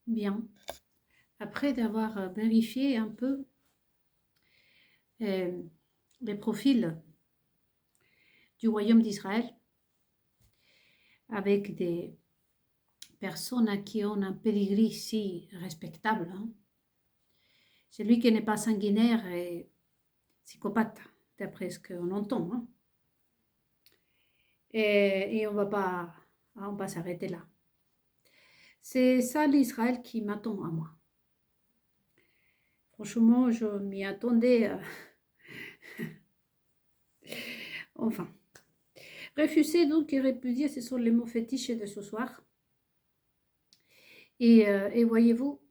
Bien. Après d'avoir vérifié un peu euh, les profils du royaume d'Israël avec des personnes qui ont un pedigree si respectable, hein. Celui qui n'est pas sanguinaire et psychopathe, d'après ce qu'on entend, hein. Et on va s'arrêter là. C'est ça l'Israël qui m'attend à moi. Franchement, je m'y attendais. Enfin. Refuser donc et répudier, ce sont les mots fétiches de ce soir. Et voyez-vous,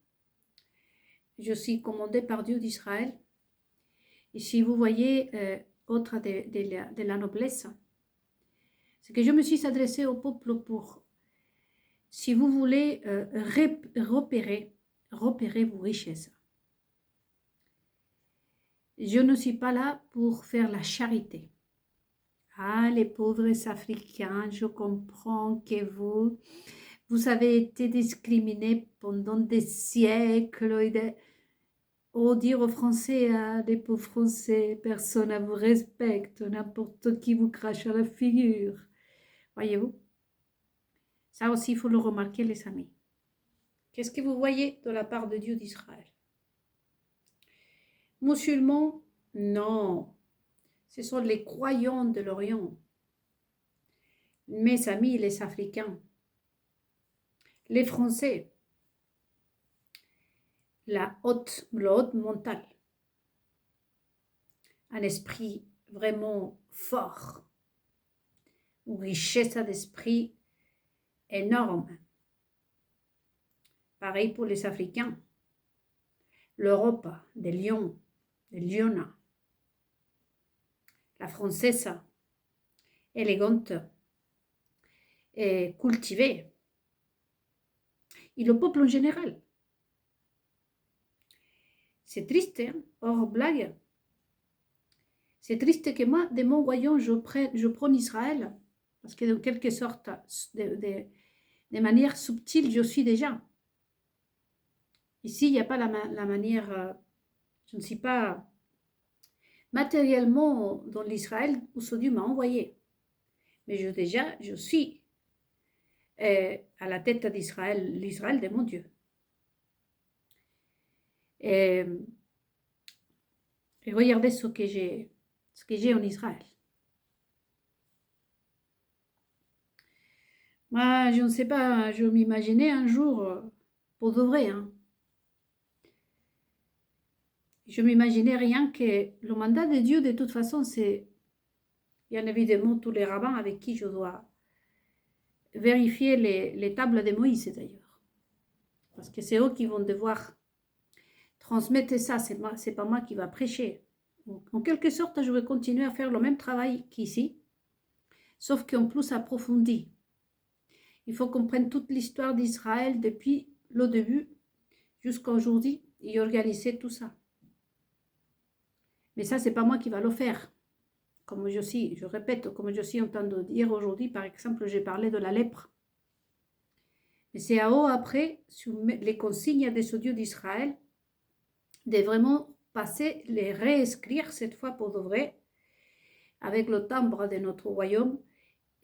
je suis commandée par Dieu d'Israël. Et si vous voyez autre de la noblesse, c'est que je me suis adressée au peuple pour, si vous voulez, repérer vos richesses. Je ne suis pas là pour faire la charité. Ah, les pauvres Africains, je comprends que vous avez été discriminés pendant des siècles. Oh, dire aux Français, ah, les pauvres Français, personne ne vous respecte, n'importe qui vous crache à la figure. Voyez-vous? Ça aussi, il faut le remarquer, les amis. Qu'est-ce que vous voyez de la part de Dieu d'Israël? Musulmans? Non. Ce sont les croyants de l'Orient. Mes amis, les Africains. Les Français. Le haute mental. Un esprit vraiment fort. Une richesse d'esprit énorme. Pareil pour les Africains. L'Europe, des lions, des lionnes. La française, élégante et cultivée. Et le peuple en général. C'est triste, hein? Hors blague. C'est triste que moi, de mon royaume, je prends Israël, parce que de quelque sorte, de manière subtile, je suis déjà. Ici, il n'y a pas la manière, je ne suis pas matériellement dans l'Israël où ce Dieu m'a envoyé. Mais je suis à la tête d'Israël, l'Israël de mon Dieu. Et regardez ce que j'ai en Israël. Moi, je ne sais pas, je m'imaginais un jour, pour de vrai, hein, je m'imaginais rien que le mandat de Dieu, de toute façon, c'est bien évidemment tous les rabbins avec qui je dois vérifier les tables de Moïse d'ailleurs. Parce que c'est eux qui vont devoir transmettre ça, c'est pas moi qui va prêcher. Donc, en quelque sorte, je vais continuer à faire le même travail qu'ici, sauf qu'en plus approfondi. Il faut qu'on prenne toute l'histoire d'Israël depuis le début jusqu'à aujourd'hui et organiser tout ça. Mais ça, c'est pas moi qui va le faire. Comme je répète, comme je suis en train de dire aujourd'hui, par exemple, j'ai parlé de la lèpre. Mais c'est à eux après, sur les consignes de ce Dieu d'Israël, de vraiment passer, les réécrire cette fois pour de vrai, avec le timbre de notre royaume,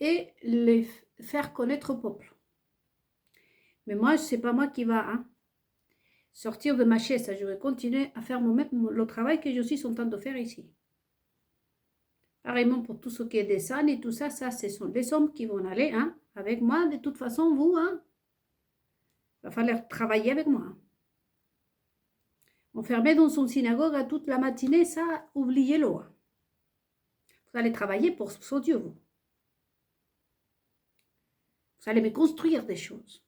et les faire connaître au peuple. Mais moi, ce n'est pas moi qui va sortir de ma chaise. Je vais continuer à faire le travail que je suis en train de faire ici. Pareillement pour tout ce qui est dessin et tout ça, ce sont des hommes qui vont aller avec moi. De toute façon, vous, il va falloir travailler avec moi. Enfermé dans son synagogue toute la matinée, ça, oubliez-le. Vous allez travailler pour ce Dieu, vous. Vous allez me construire des choses.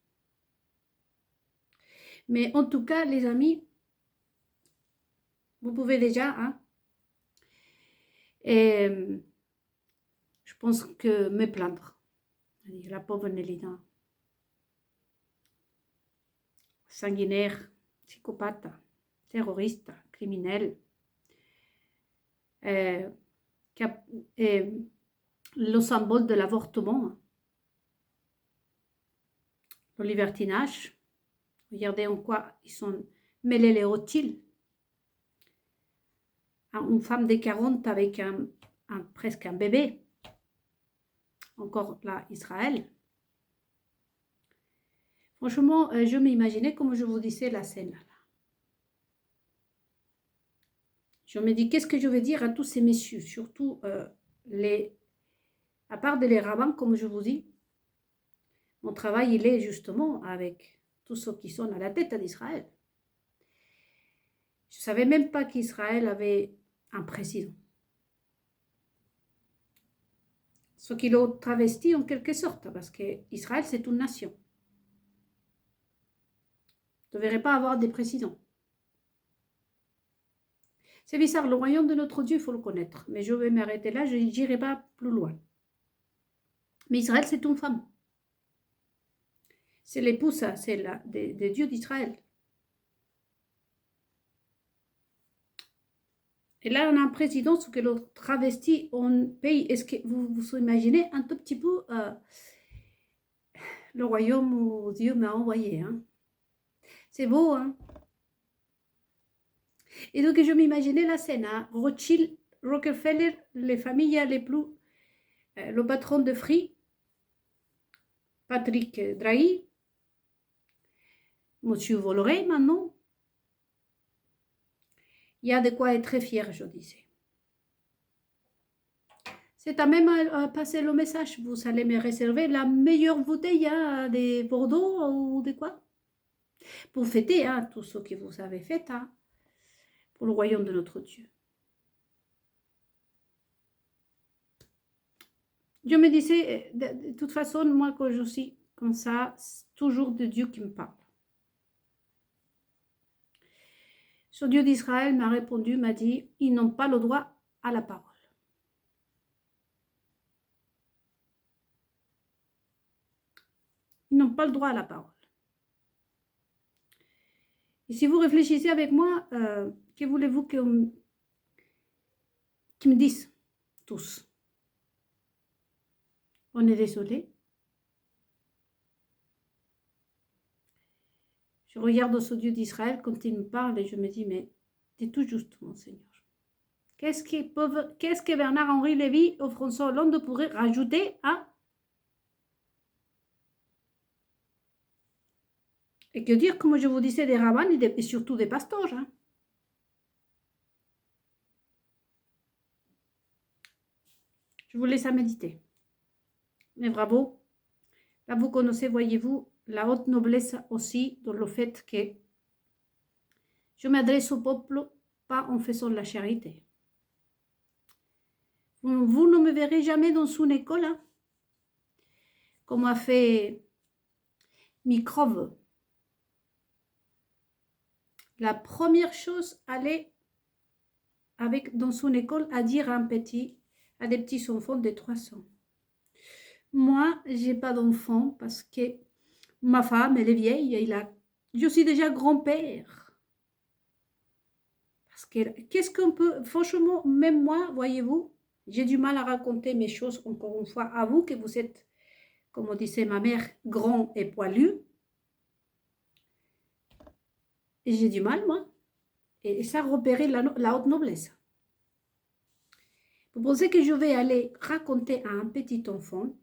Mais en tout cas, les amis, vous pouvez déjà, et je pense que me plaindre. La pauvre Nélina. Sanguinaire, psychopathe, terroriste, criminel. Le symbole de l'avortement, le libertinage, Regardez en quoi ils sont mêlés les rotiles. Une femme de 40 avec presque un bébé. Encore là, Israël. Franchement, je m'imaginais, comme je vous disais, la scène. Je me dis, qu'est-ce que je vais dire à tous ces messieurs, surtout à part de les rabbins, comme je vous dis, mon travail, il est justement avec tous ceux qui sont à la tête d'Israël. Je ne savais même pas qu'Israël avait un président. Ce qui l'ont travesti en quelque sorte, parce qu'Israël, c'est une nation. Ne devrait pas avoir des présidents. C'est bizarre, le royaume de notre Dieu, il faut le connaître. Mais je vais m'arrêter là, je n'irai pas plus loin. Mais Israël, c'est une femme. C'est l'épouse, c'est des dieux d'Israël. Et là, on a un président, ce que le travesti en pays. Est-ce que vous imaginez un tout petit peu le royaume où Dieu m'a envoyé, hein? C'est beau, hein? Et donc, je m'imaginais la scène, hein? Rothschild, Rockefeller, les familles les plus... le patron de Free, Patrick Drahi, Monsieur Volleret maintenant. Il y a de quoi être très fier, je disais. C'est à même à passer le message. Vous allez me réserver la meilleure bouteille hein, de Bordeaux ou de quoi? Pour fêter hein, tout ce que vous avez fait hein, pour le royaume de notre Dieu. Je me disais, de toute façon, moi, quand je suis comme ça, c'est toujours de Dieu qui me parle. Ce Dieu d'Israël m'a répondu, m'a dit, ils n'ont pas le droit à la parole. Ils n'ont pas le droit à la parole. Et si vous réfléchissez avec moi, que voulez-vous qu'ils me disent tous? On est désolé. Je regarde ce Dieu d'Israël quand il me parle et je me dis, mais c'est tout juste, mon Seigneur. Qu'est-ce que Bernard-Henri Lévy ou François Hollande pourraient rajouter à... Et que dire, comme je vous disais, des rabbins et surtout des pasteurs. Hein. Je vous laisse à méditer. Mais bravo. Là, vous connaissez, voyez-vous, la haute noblesse aussi dans le fait que je m'adresse au peuple pas en faisant de la charité. Vous ne me verrez jamais dans une école, hein, comme a fait Microve. La première chose, aller dans son école à dire à des petits enfants de 3 ans. Moi, j'ai pas d'enfant parce que ma femme, elle est vieille, je suis déjà grand-père. Parce que, qu'est-ce qu'on peut, franchement, même moi, voyez-vous, j'ai du mal à raconter mes choses, encore une fois, à vous, que vous êtes, comme disait ma mère, grand et poilu. Et j'ai du mal, moi. Et ça, repérer la haute noblesse. Vous pensez que je vais aller raconter à un petit enfant?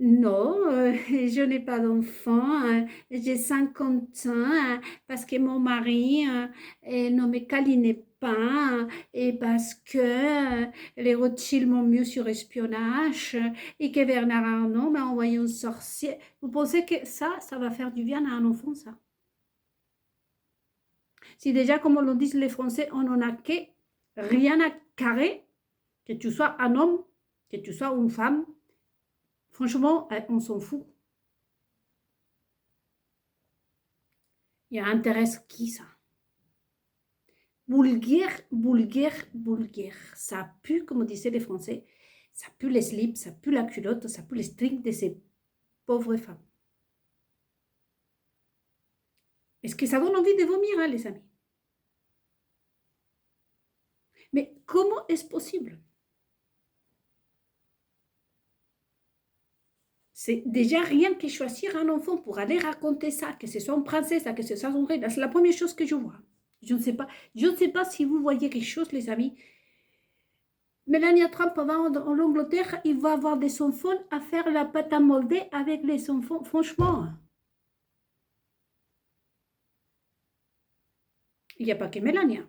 Non, je n'ai pas d'enfant, j'ai 50 ans parce que mon mari ne me câlinait pas et parce que les Rothschild m'ont mis sur espionnage et que Bernard Arnault m'a envoyé un sorcier. Vous pensez que ça va faire du bien à un enfant, ça? Si déjà, comme le disent les Français, on n'en a que rien à carrer, que tu sois un homme, que tu sois une femme, franchement, on s'en fout. Il intéresse qui ça? Vulgaire, vulgaire, vulgaire. Ça pue, comme disaient les Français, ça pue les slips, ça pue la culotte, ça pue les strings de ces pauvres femmes. Est-ce que ça donne envie de vomir, hein, les amis? Mais comment est-ce possible? C'est déjà rien que choisir un enfant pour aller raconter ça, que ce soit une princesse, que ce soit son rêve. C'est la première chose que je vois. Je ne sais pas si vous voyez quelque chose, les amis. Melania Trump va en Angleterre, il va avoir des enfants à faire la pâte à molder avec les enfants. Franchement, il n'y a pas que Melania.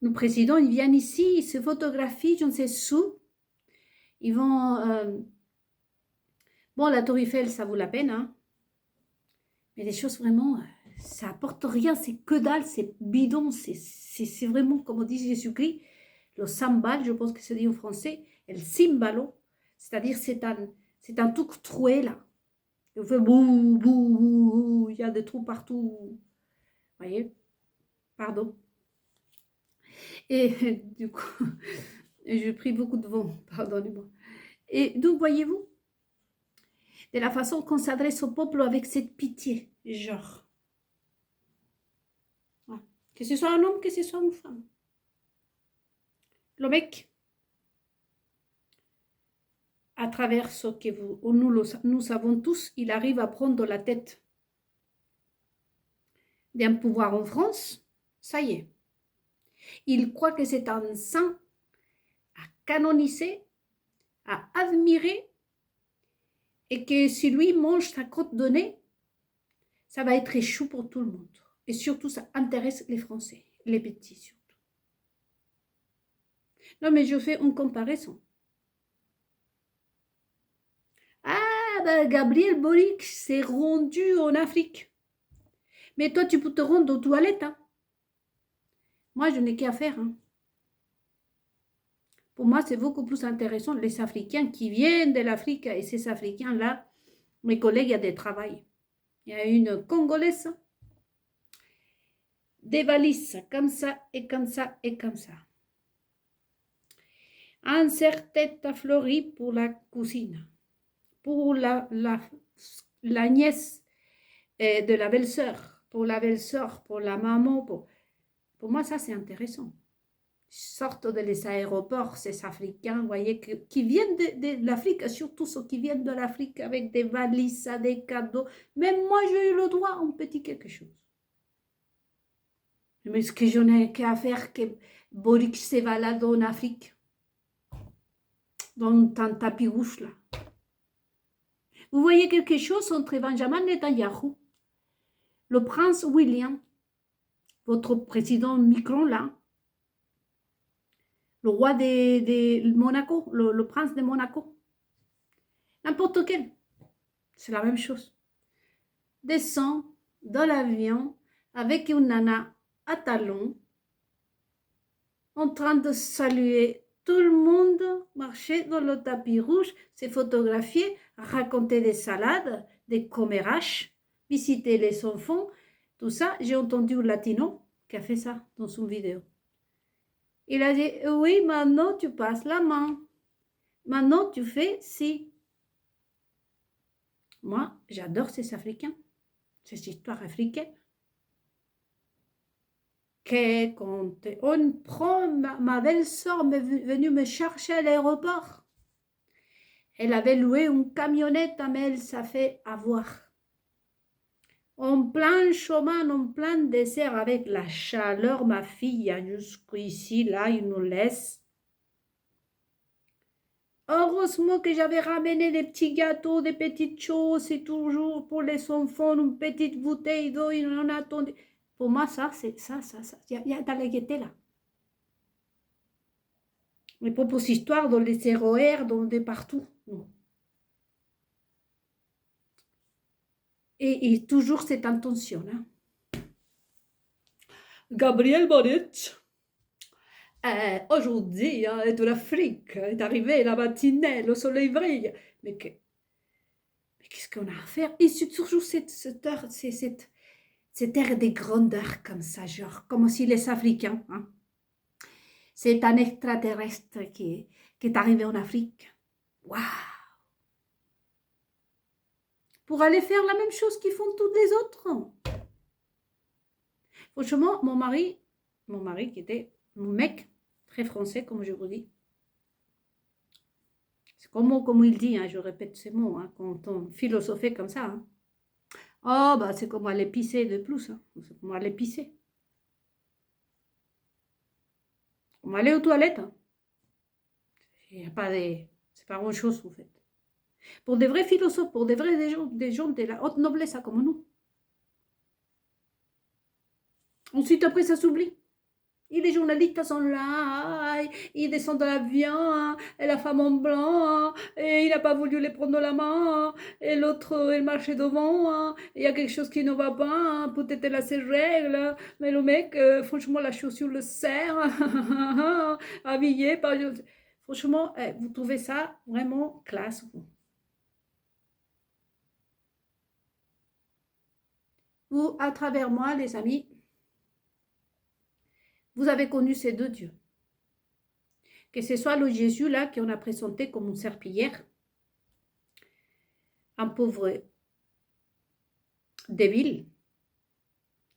Le président, ils viennent ici, ils se photographient, je ne sais où. Ils vont... Bon, la Tour Eiffel, ça vaut la peine, hein. Mais des choses vraiment, ça apporte rien, c'est que dalle, c'est bidon, c'est vraiment, comme on dit Jésus-Christ, le sambal, je pense que c'est dit en français, el simbalo, c'est-à-dire c'est un truc troué là. Il fait bouh, bouh, bouh, il y a des trous partout. Vous voyez? Pardon. Et du coup, je pris beaucoup de vent, pardonnez-moi. Et donc, voyez-vous, de la façon qu'on s'adresse au peuple avec cette pitié, genre. Que ce soit un homme, que ce soit une femme. Le mec, à travers ce que nous savons tous, il arrive à prendre la tête d'un pouvoir en France, ça y est. Il croit que c'est un saint à canoniser, à admirer, et que si lui mange sa crotte de nez, ça va être chou pour tout le monde. Et surtout, ça intéresse les Français, les petits surtout. Non, mais je fais une comparaison. Ah, ben Gabriel Boric s'est rendu en Afrique. Mais toi, tu peux te rendre aux toilettes. Hein. Moi, je n'ai qu'à faire. Hein. Pour moi, c'est beaucoup plus intéressant les Africains qui viennent de l'Afrique. Et ces Africains-là, mes collègues, il y a des travails. Il y a une Congolaise, des valises comme ça et comme ça et comme ça. Un serre-tête à Fleury pour la cousine, pour la nièce de la belle-sœur, pour la belle-sœur, pour la maman. Pour moi, ça, c'est intéressant. Sortent de les aéroports, ces Africains, vous voyez, qui viennent de l'Afrique, surtout ceux qui viennent de l'Afrique avec des valises, des cadeaux. Même moi, j'ai eu le droit, un petit quelque chose. Mais ce que je n'ai qu'à faire, que Boric se balade en Afrique, dans un tapis rouge, là. Vous voyez quelque chose entre Benjamin Netanyahu, le prince William, votre président Macron, là, le roi de Monaco, le prince de Monaco, n'importe quel, c'est la même chose. Descend dans l'avion avec une nana à talons, en train de saluer tout le monde, marcher dans le tapis rouge, se photographier, raconter des salades, des commérages, visiter les enfants, tout ça. J'ai entendu un latino qui a fait ça dans son vidéo. Il a dit, oui, maintenant tu passes la main. Maintenant tu fais ci. Moi, j'adore ces Africains, ces histoires africaines. Que quand on prend ma belle-sœur venue me chercher à l'aéroport. Elle avait loué une camionnette, mais elle s'est fait avoir. En plein chemin, en plein désert, avec la chaleur, ma fille, jusqu'ici, là, il nous laisse. Heureusement que j'avais ramené des petits gâteaux, des petites choses, et toujours pour les enfants, une petite bouteille d'eau, ils en attendaient. Pour moi, ça, c'est ça. Il y a de la gaieté là. Mes propres histoires dans les RER, dans des partout. Non. Et toujours cette intention. Hein. Gabriel Boric, aujourd'hui, est de l'Afrique, est arrivé la matinée, le soleil brille. Mais qu'est-ce qu'on a à faire? Et c'est toujours cette air des grandeurs comme ça, genre, comme si les Africains, hein, c'est un extraterrestre qui est arrivé en Afrique. Waouh! Pour aller faire la même chose qu'ils font tous les autres. Franchement, mon mari qui était mon mec, très français, comme je vous dis, Comme il dit, hein, je répète ces mots, hein, quand on philosophait comme ça. Hein. Oh, bah c'est comme aller pisser de plus. Hein. C'est comme aller pisser. On va aller aux toilettes. Hein. Il n'y a pas de... C'est pas autre chose, vous faites. Pour des vrais philosophes, pour des vrais des gens de la haute noblesse, hein, comme nous. Ensuite, après, ça s'oublie. Et les journalistes sont là, ils descendent de l'avion, et la femme en blanc, et il n'a pas voulu les prendre la main, et l'autre, elle marchait devant, il y a quelque chose qui ne va pas, peut-être elle a ses règles, mais le mec, franchement, la chaussure le serre, habillé par... Franchement, vous trouvez ça vraiment classe, vous. Vous, à travers moi, les amis, vous avez connu ces deux dieux. Que ce soit le Jésus là qu'on a présenté comme une serpillière, un pauvre débile.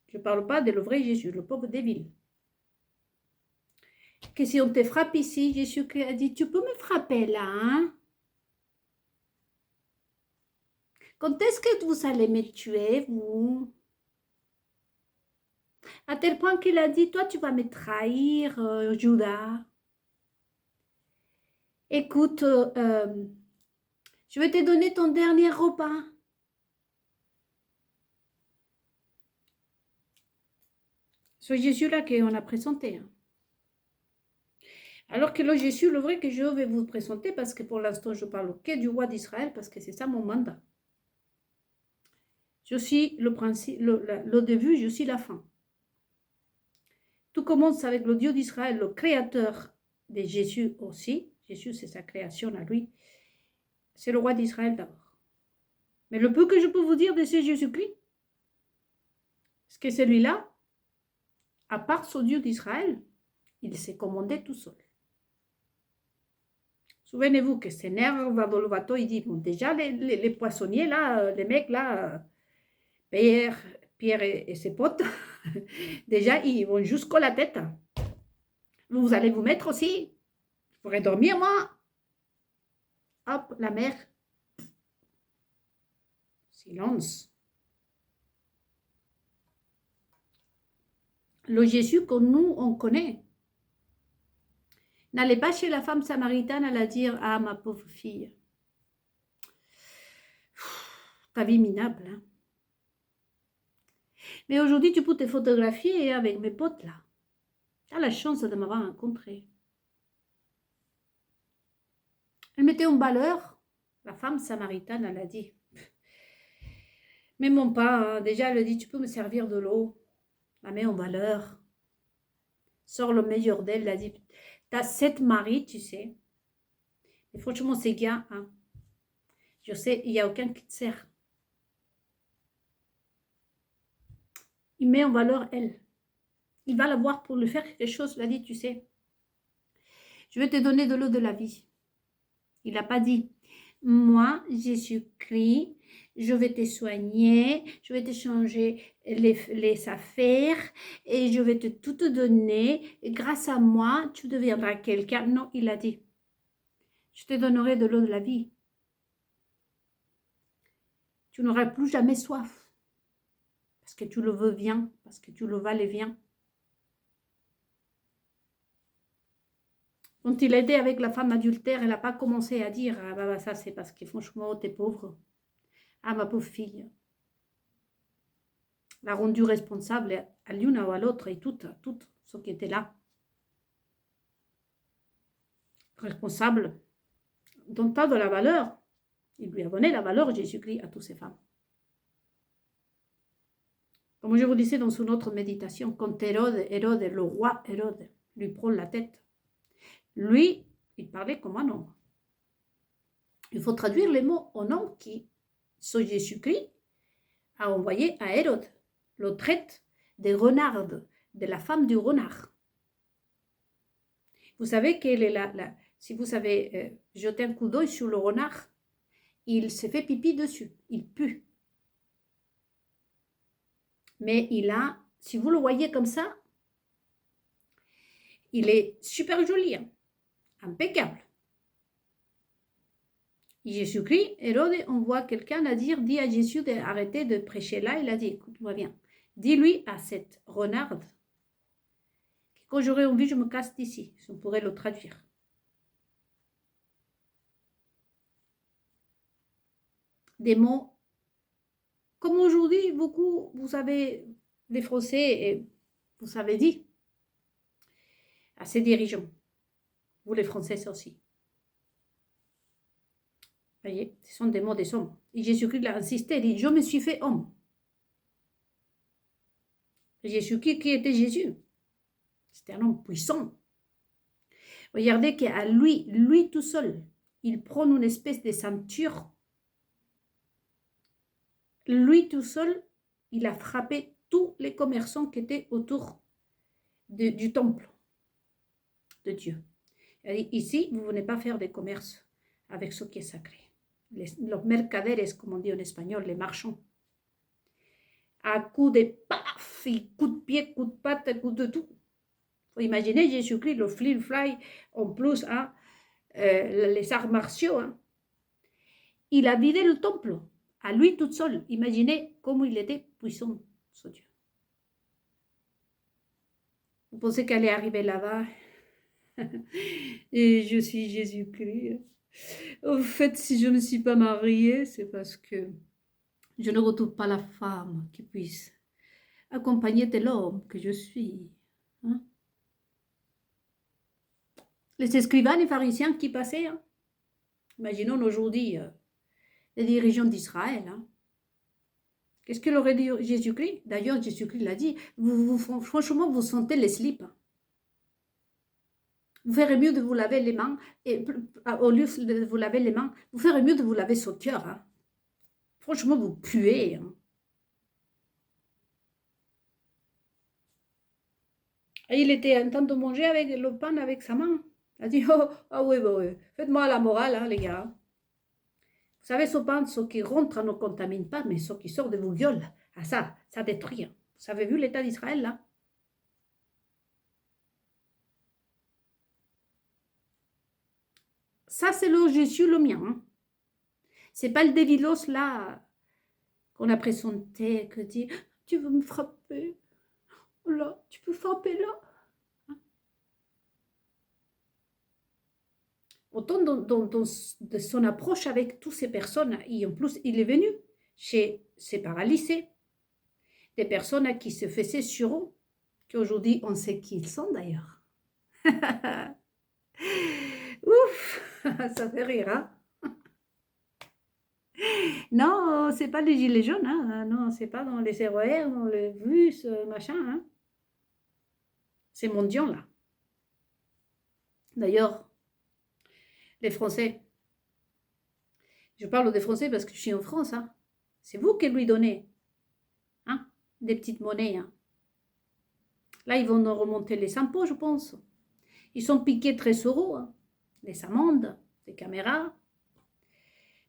Je ne parle pas de le vrai Jésus, le pauvre débile. Que si on te frappe ici, Jésus a dit, tu peux me frapper là, hein? Quand est-ce que vous allez me tuer, vous? À tel point qu'il a dit, toi tu vas me trahir, Judas. Écoute, je vais te donner ton dernier repas. Ce Jésus-là qu'on a présenté. Hein. Alors que le Jésus, le vrai que je vais vous présenter, parce que pour l'instant, je parle que du roi d'Israël, parce que c'est ça mon mandat. Je suis le principe, le début, je suis la fin. Tout commence avec le Dieu d'Israël, le créateur de Jésus aussi. Jésus, c'est sa création à lui. C'est le roi d'Israël d'abord. Mais le peu que je peux vous dire de ce Jésus-Christ, c'est que celui-là, à part ce Dieu d'Israël, il s'est commandé tout seul. Souvenez-vous que c'est Nerv Vadolvato, il dit, bon, déjà les poissonniers là, les mecs là, Pierre et ses potes, déjà ils vont jusqu'à la tête. Vous allez vous mettre aussi, je pourrais dormir moi. Hop, la mer. Silence. Le Jésus que nous, on connaît. N'allez pas chez la femme samaritaine à la dire, ah ma pauvre fille, ta vie minable. Hein. Mais aujourd'hui, tu peux te photographier avec mes potes là. Tu as la chance de m'avoir rencontré. Elle mettait en valeur, la femme samaritaine, elle a dit. Mais mon pas, hein, déjà elle a dit, tu peux me servir de l'eau. La met en valeur. Sors le meilleur d'elle, elle a dit, t'as 7 maris, tu sais. Et franchement, ces gars, hein, je sais, il n'y a aucun qui te sert. Il met en valeur elle. Il va la voir pour lui faire quelque chose. Il a dit, tu sais, je vais te donner de l'eau de la vie. Il n'a pas dit, moi, Jésus-Christ, je vais te soigner, je vais te changer les affaires et je vais tout te donner. Et grâce à moi, tu deviendras quelqu'un. Non, il a dit, je te donnerai de l'eau de la vie. Tu n'auras plus jamais soif. Parce que tu le veux bien, parce que tu le vales bien. Quand il était avec la femme adultère, elle n'a pas commencé à dire, ah bah ça c'est parce que franchement, t'es pauvre. Ah ma pauvre fille. L'a rendu responsable à l'une ou à l'autre et toutes ceux qui étaient là. Responsable d'un tas de la valeur. Il lui a donné la valeur, Jésus-Christ, à toutes ces femmes. Comme je vous disais dans une autre méditation, quand Hérode, le roi Hérode, lui prend la tête, lui, il parlait comme un homme. Il faut traduire les mots en homme qui, ce Jésus-Christ, a envoyé à Hérode, le traite des renardes, de la femme du renard. Vous savez qu'elle est si vous avez jeté un coup d'œil sur le renard, il se fait pipi dessus, il pue. Mais il a, si vous le voyez comme ça, il est super joli, hein, impeccable. Jésus-Christ, Hérode envoie quelqu'un à dire, dit à Jésus d'arrêter de prêcher là. Il a dit, écoute-moi bien, dis-lui à cette renarde que quand j'aurai envie, je me casse d'ici. On pourrait le traduire. Des mots, comme aujourd'hui, beaucoup, vous savez, les Français, et vous savez dit à ces dirigeants, vous les Français aussi. Vous voyez, ce sont des mots des hommes. Et Jésus-Christ a insisté, il dit, je me suis fait homme. Jésus-Christ, qui était Jésus? C'était un homme puissant. Regardez qu'à lui tout seul, il prend une espèce de ceinture. Lui tout seul, il a frappé tous les commerçants qui étaient autour du temple de Dieu. Il a dit, ici, vous ne venez pas faire des commerces avec ce qui est sacré. Los mercaderes, comme on dit en espagnol, les marchands. À coups de paf, coups de pied, coups de patte, coups de tout. Faut imaginer Jésus-Christ, le fly, en plus, hein, les arts martiaux. Hein. Il a vidé le temple, à lui tout seul. Imaginez comment il était puissant, ce Dieu. Vous pensez qu'elle est arrivée là-bas et je suis Jésus-Christ. Au fait, si je ne suis pas mariée, c'est parce que je ne retrouve pas la femme qui puisse accompagner de l'homme que je suis. Hein? Les escrivains et pharisiens qui passaient, hein? Imaginons aujourd'hui les dirigeants d'Israël. Hein? Qu'est-ce qu'il aurait dit Jésus-Christ? D'ailleurs, Jésus-Christ l'a dit, franchement, vous sentez les slips. Vous ferez mieux de vous laver les mains, et au lieu de vous laver les mains, vous ferez mieux de vous laver son cœur. Hein? Franchement, vous puez. Hein? Et il était en train de manger avec le pain avec sa main. Il a dit, oh, ah oui, bah oui, faites-moi la morale, hein, les gars. Vous savez, ce pain, ce qui rentre ne contamine pas, mais ce qui sort de vos gueules, ah ça détruit. Hein. Vous avez vu l'état d'Israël, là? Ça, c'est le Jésus, le mien. Hein. C'est pas le dévilos, là, qu'on a présenté, que dit, tu veux me frapper? Là, tu peux frapper là? Autant dans son approche avec toutes ces personnes, et en plus, il est venu chez ces paralysés, des personnes qui se faisaient sur eux, qu'aujourd'hui, on sait qui ils sont d'ailleurs. Ouf, ça fait rire, hein? Non, c'est pas les gilets jaunes, hein? Non, c'est pas dans les RER, dans les bus, machin, hein? C'est mondial, là. D'ailleurs, les Français, je parle des Français parce que je suis en France, hein? C'est vous qui lui donnez, hein? Des petites monnaies, hein? Là, ils vont nous remonter les impôts, je pense. Ils sont piqués 13 €, hein? Les amendes, les caméras.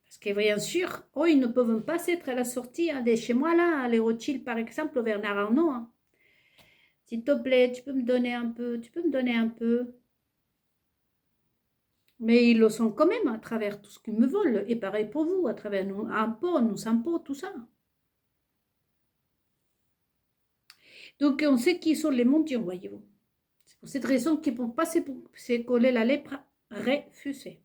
Parce que bien sûr, oh, ils ne peuvent pas être à la sortie hein, de chez moi, là, les Rothschild, par exemple, Bernard Arnault. Hein. S'il te plaît, tu peux me donner un peu, tu peux me donner un peu. Mais ils le sont quand même à travers tout ce qu'ils me volent. Et pareil pour vous, à travers nos impôts, tout ça. Donc, on sait qui sont les mendiants, voyez-vous. C'est pour cette raison qu'ils ne peuvent pas se coller la lèpre refusée.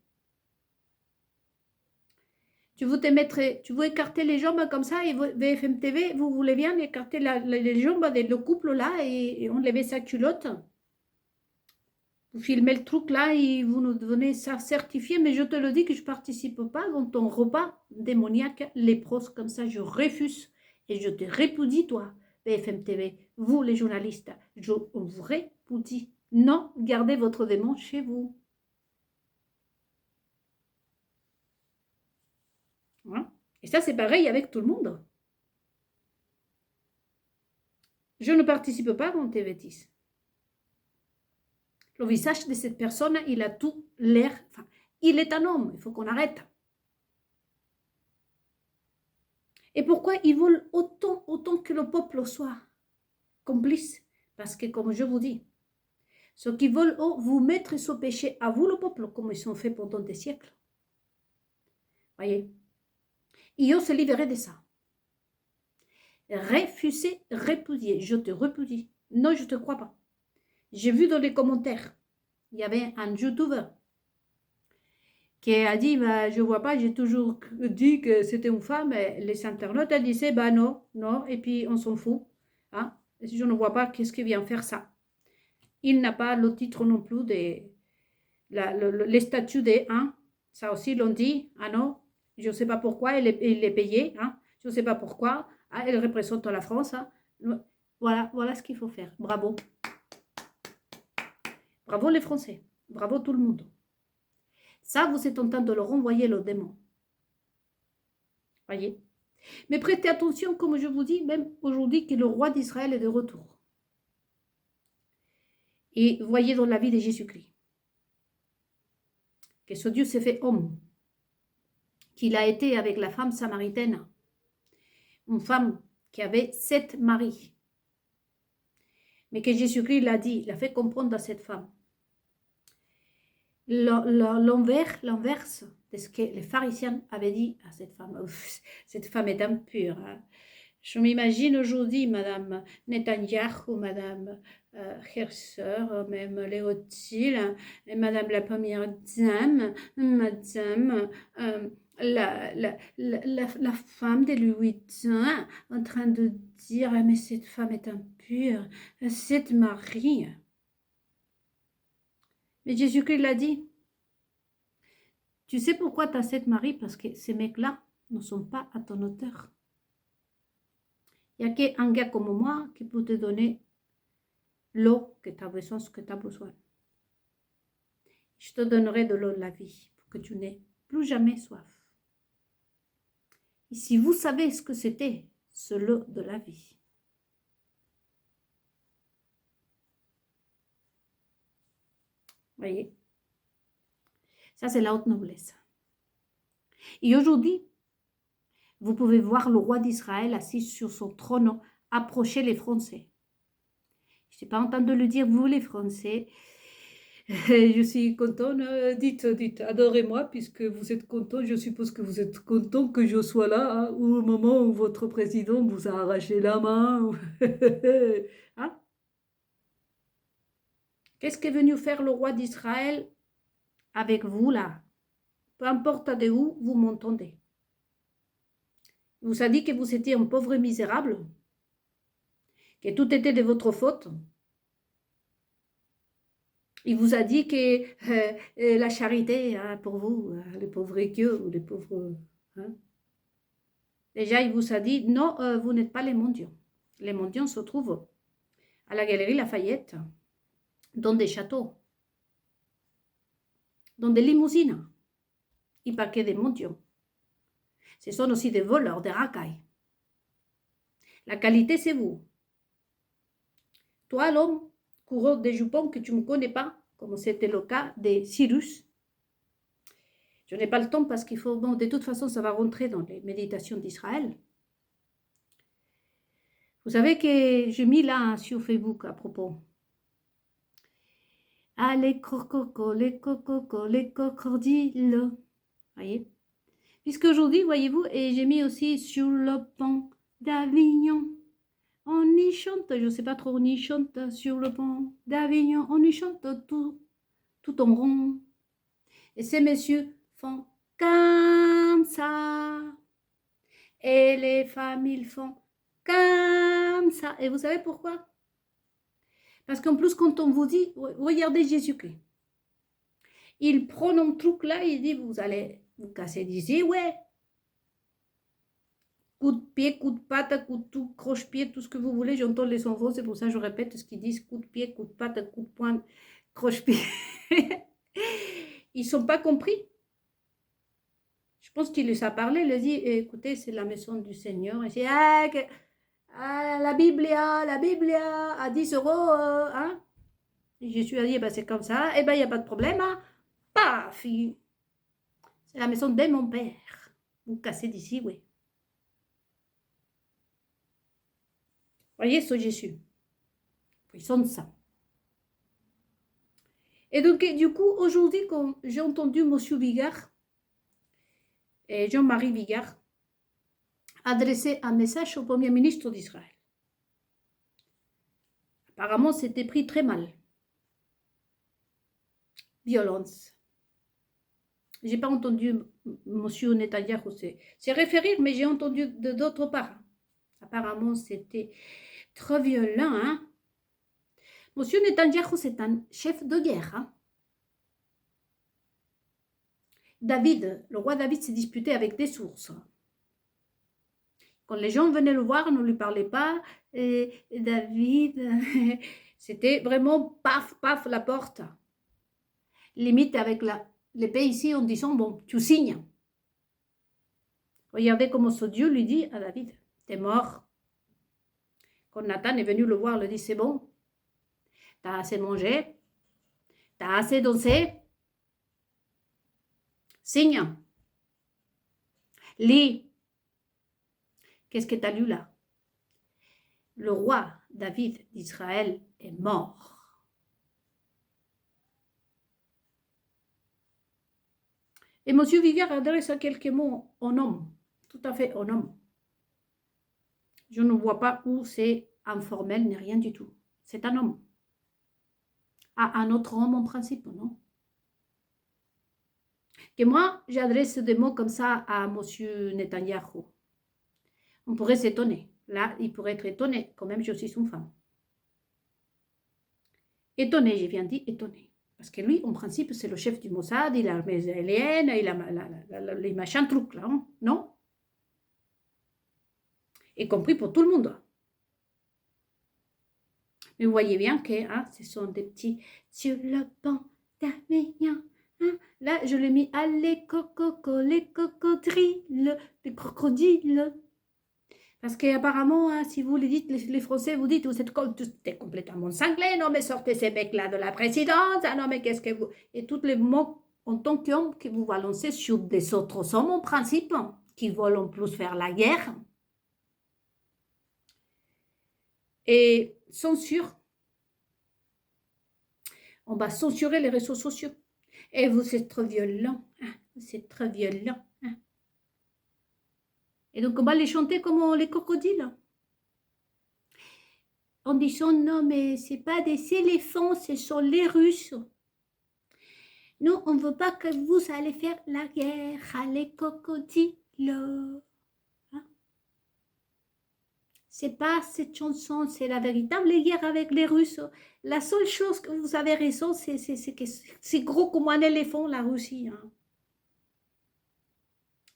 Tu veux écarter les jambes comme ça, et BFM TV, vous voulez bien écarter les jambes de couple là et enlever sa culotte. Vous filmez le truc là et vous nous donnez ça certifié, mais je te le dis que je ne participe pas dans ton repas démoniaque léprose comme ça, je refuse et je te répudie toi, BFM TV, vous les journalistes, je vous répudie. Non, gardez votre démon chez vous. Hein? Et ça, c'est pareil avec tout le monde. Je ne participe pas à mon TV10. Le visage de cette personne, il a tout l'air... Enfin, il est un homme, il faut qu'on arrête. Et pourquoi ils veulent autant que le peuple soit complice? Parce que, comme je vous dis, ceux qui veulent vous mettre ce péché à vous, le peuple, comme ils ont fait pendant des siècles. Voyez. Et on se libérait de ça. Refuser, répudier. Je te repudie. Non, je ne te crois pas. J'ai vu dans les commentaires, il y avait un YouTuber qui a dit, bah, je ne vois pas, j'ai toujours dit que c'était une femme. Et les internautes disaient, bah non, non, et puis on s'en fout. Hein? Je ne vois pas qu'est-ce qui vient faire ça. Il n'a pas le titre non plus des les statuts des 1. Ça aussi, l'on dit, ah non, je ne sais pas pourquoi, il est payé. Hein? Je ne sais pas pourquoi. Ah, elle représente la France. Hein? Voilà, voilà ce qu'il faut faire. Bravo. Bravo les Français. Bravo tout le monde. Ça, vous êtes en train de leur renvoyer le démon. Voyez. Mais prêtez attention, comme je vous dis, même aujourd'hui, que le roi d'Israël est de retour. Et voyez dans la vie de Jésus-Christ que ce Dieu s'est fait homme, qu'il a été avec la femme samaritaine, une femme qui avait 7 maris. Mais que Jésus-Christ l'a dit, il a fait comprendre à cette femme. L'inverse de ce que les pharisiens avaient dit à cette femme. Cette femme est impure. Hein. Je m'imagine aujourd'hui Madame Netanyahu, Madame Herzog, même Léotile, et Madame la première dame, Madame la femme de Louis XVIII en train de dire « Mais cette femme est impure, cette Marie ». Mais Jésus-Christ l'a dit. Tu sais pourquoi tu as cette Marie? Parce que ces mecs-là ne sont pas à ton hauteur. Il n'y a qu'un gars comme moi qui peut te donner l'eau que tu as besoin, ce que tu as besoin. Je te donnerai de l'eau de la vie pour que tu n'aies plus jamais soif. Et si vous savez ce que c'était, ce l'eau de la vie, voyez, ça c'est la haute noblesse. Et aujourd'hui, vous pouvez voir le roi d'Israël assis sur son trône approcher les Français. Je n'ai pas entendu le dire, vous les Français. Je suis content, dites, adorez-moi puisque vous êtes content. Je suppose que vous êtes content que je sois là, hein, au moment où votre président vous a arraché la main. Hein? Qu'est-ce qu'est venu faire le roi d'Israël avec vous là? Peu importe de où vous m'entendez. Il vous a dit que vous étiez un pauvre misérable, que tout était de votre faute. Il vous a dit que la charité, hein, pour vous, les pauvres gueux ou les pauvres... Hein. Déjà, il vous a dit, non, vous n'êtes pas les mendiants. Les mendiants se trouvent à la Galerie Lafayette, dans des châteaux, dans des limousines. Il pas que des mendiants. Ce sont aussi des voleurs, des racailles. La qualité, c'est vous. Toi, l'homme, coureur des jupons que tu ne me connais pas, comme c'était le cas de Cyrus. Je n'ai pas le temps parce qu'il faut... Bon, de toute façon, ça va rentrer dans les méditations d'Israël. Vous savez que j'ai mis là sur Facebook à propos. Ah, les crococos, les cococos, les crocodiles. Voyez? Puisqu'aujourd'hui, voyez-vous, et j'ai mis aussi sur le pont d'Avignon. On y chante, je ne sais pas trop, on y chante sur le pont d'Avignon. On y chante tout en rond. Et ces messieurs font comme ça. Et les femmes, ils font comme ça. Et vous savez pourquoi? Parce qu'en plus, quand on vous dit, regardez Jésus-Christ. Il prend un truc là, il dit, vous allez vous casser d'ici, ouais. Coup de pied, coup de patte, coup de tout, croche-pied, tout ce que vous voulez. J'entends les enfants, c'est pour ça que je répète ce qu'ils disent, coup de pied, coup de patte, coup de poing, croche-pied. Ils ne sont pas compris. Je pense qu'il les a parlé, il a dit, écoutez, c'est la maison du Seigneur. Il dit, la Biblia à 10 euros, hein? Et Jésus a dit, ben, c'est comme ça, eh bien, il n'y a pas de problème, hein? Paf! C'est la maison de mon père. Vous cassez d'ici, oui. Voyez ce Jésus. Ils sont de ça. Et donc, du coup, aujourd'hui, quand j'ai entendu M. Bigard, Jean-Marie Vigard, adressé un message au Premier ministre d'Israël. Apparemment, c'était pris très mal. Violence. Je n'ai pas entendu M. Netanyahou se référer, mais j'ai entendu d'autres parts. Apparemment, c'était trop violent. Hein? M. Netanyahou, c'est un chef de guerre. Hein? David, le roi David s'est disputé avec des sources. Quand les gens venaient le voir, on ne lui parlait pas. Et David, c'était vraiment paf, paf, la porte. Limite avec l'épée ici en disant, bon, tu signes. Regardez comment ce Dieu lui dit à David, t'es mort. Quand Nathan est venu le voir, il lui dit, c'est bon, t'as assez mangé, t'as assez dansé, signe, lis. Qu'est-ce que tu as lu là? Le roi David d'Israël est mort. Et M. Vigard adresse quelques mots en homme, tout à fait en homme. Je ne vois pas où c'est informel ni rien du tout. C'est un homme. Ah, un autre homme en principe, non? Que moi, j'adresse des mots comme ça à M. Netanyahou. On pourrait s'étonner. Là, il pourrait être étonné. Quand même, je suis son femme. Étonné, j'ai bien dit étonné. Parce que lui, en principe, c'est le chef du Mossad, il a l'armée israélienne, il a les machins trucs là, hein, non? Y compris pour tout le monde. Mais vous voyez bien que hein, ce sont des petits sur le banc d'Arméniens. Hein? Là, je l'ai mis à les cocodrilles, les crocodiles. Parce qu'apparemment, hein, si vous le dites, les Français vous dites, vous êtes complètement cinglés, non mais sortez ces mecs-là de la présidence, ah non mais qu'est-ce que vous... Et tous les mots en tant qu'homme que vous balancez sur des autres hommes en principe, qui veulent en plus faire la guerre. Et censure. On va censurer les réseaux sociaux. Et vous êtes trop violent, hein, vous êtes trop violent. Hein. Et donc on va les chanter comme les crocodiles. En disant non mais c'est pas des éléphants, ce sont les Russes. Non, on ne veut pas que vous allez faire la guerre à les crocodiles. Hein? C'est pas cette chanson, c'est la véritable guerre avec les Russes. La seule chose que vous avez raison, c'est que c'est gros comme un éléphant, la Russie. Hein?